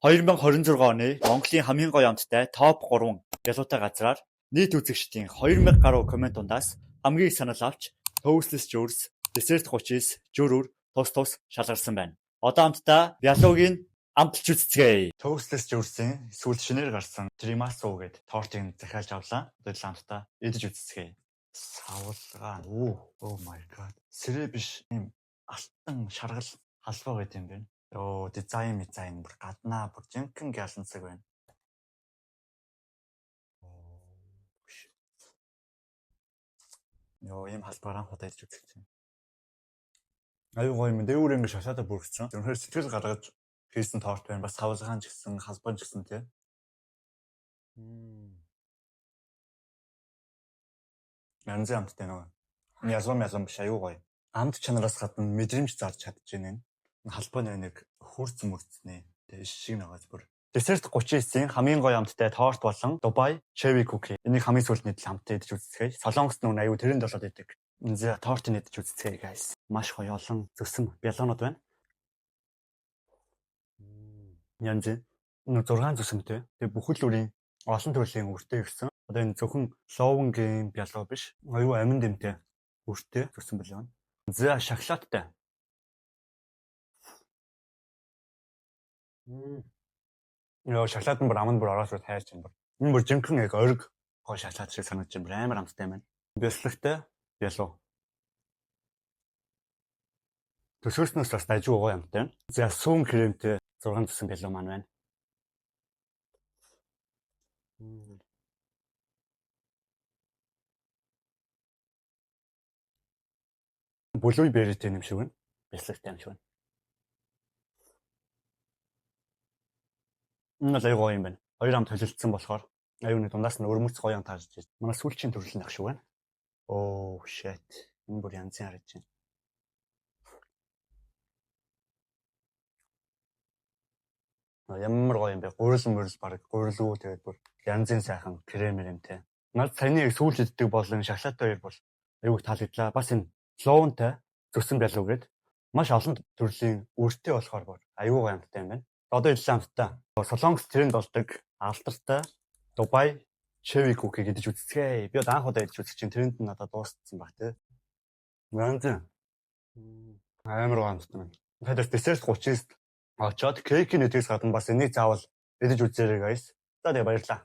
2026 оны Монголын хамгийн гоё амттай топ 3 ялуутай газраар нийт үзэгчдийн 2000 гаруй комент дундаас хамгийн их санал авч Toastless Jurs, Dessert 30-с журүр тус шалгарсан байна. Одоо амттай ялуугийн амталж үзцгээе. Toastless Jurs-ийн сүүлд шинээр гарсан Tiramisu гэдэг тортыг захиалж авлаа. Одоо амттай идэж үзцгээе. Савлгаа. Oh my god. Сэрэ биш юм алтан шаргал халбаа байт юм байна. Дизайн бүр гаднаа бүр жинхэнэ гялансаг байна. Ийм халбаар анх удаа идэж үзэж байна. Аюу гоё юм. Дээгүүр ингэ шашаатаа бүргцэн. Зөвхөн сэтгэл гаргаж хийсэн торт байна. Бас хавлгаан ч гэсэн, халбан ч гэсэн тий. Янз амттай нөгөө. Ялгам биш аюу гоё. Амт чанараас гадна мэдрэмж зарж чадчихэв. Халбаны нэг хурц мөрцнээ. Тэгээ шиг нагааз бүр. Dessert 39-ийн хамгийн гоё амттай торт болон Dubai Cherry Cookie. Энийг хамгийн сүүлд нийтлэл амттай идэж үзцгээе. Солонгост нүн аюу тэрэнд болоод идэг. За тортыг идэж үзцгээе guys. Маш гоё олон зүсэм бялгаанууд байна. Янз 6 зүсэмтэй. Тэгээ бүхэл бүрийн олон төрлийн үртэй гэсэн. Одоо энэ зөвхөн ловнгийн бялгаа биш. Аюу амин дэмтэй үртэй зүсэм бялгаа. За шоколадтай. Шоколад нь бүр аманд бүр ороос тайрч юм бүр. Энэ бүр жинхэнэ яг ориг гоё шоколад шиг санагдаж байна. Амар амттай байна. Бясалгатай бялуу. Төсөөснөөс бас дажгүй гоё амттай. За сүүн кремтэй 6 зүсэн бялуу маань байна. Бүлүй бэрэтэй юм шиг байна. Бясалгатай юм шиг байна. Энэ л аюу гоё юм байна. Хоёр амт холилдсон болохоор аюуны дундаас нь өрмөц гоё амт харж байна. Манай сүүлчийн төрөл нах шиг байна. Shit. Энэ бүр янзын харагдаж байна. Ямар гоё юм бэ? Гурил баг гурилгүй тэгээд бүр янзын сайхан крем юмтэй. Над саяны сүүл иддэг болон шоколадтай хоёр бол аюу таалагдлаа. Бас энэ лоунтай зүсэн бялуу гээд маш олон төрлийн үртэй болохоор бүр аюу гоё амттай юм байна. Одоо идлээ амттай. Солонгос тэрэнд болдог алдартай Dubai Cherry Cookie гэдэж үзцгээе. Би анх удаа идэж үзэж чинь тэрэнд нь надад дууссан баг тий. Янзын. Амар гоё амттай байна. Тэгэхээр Dessert 30-с очоод кейкийн нэтгэс гадна бас энийг заавал идэж үзээрэй guys. За тэгээ баярлалаа.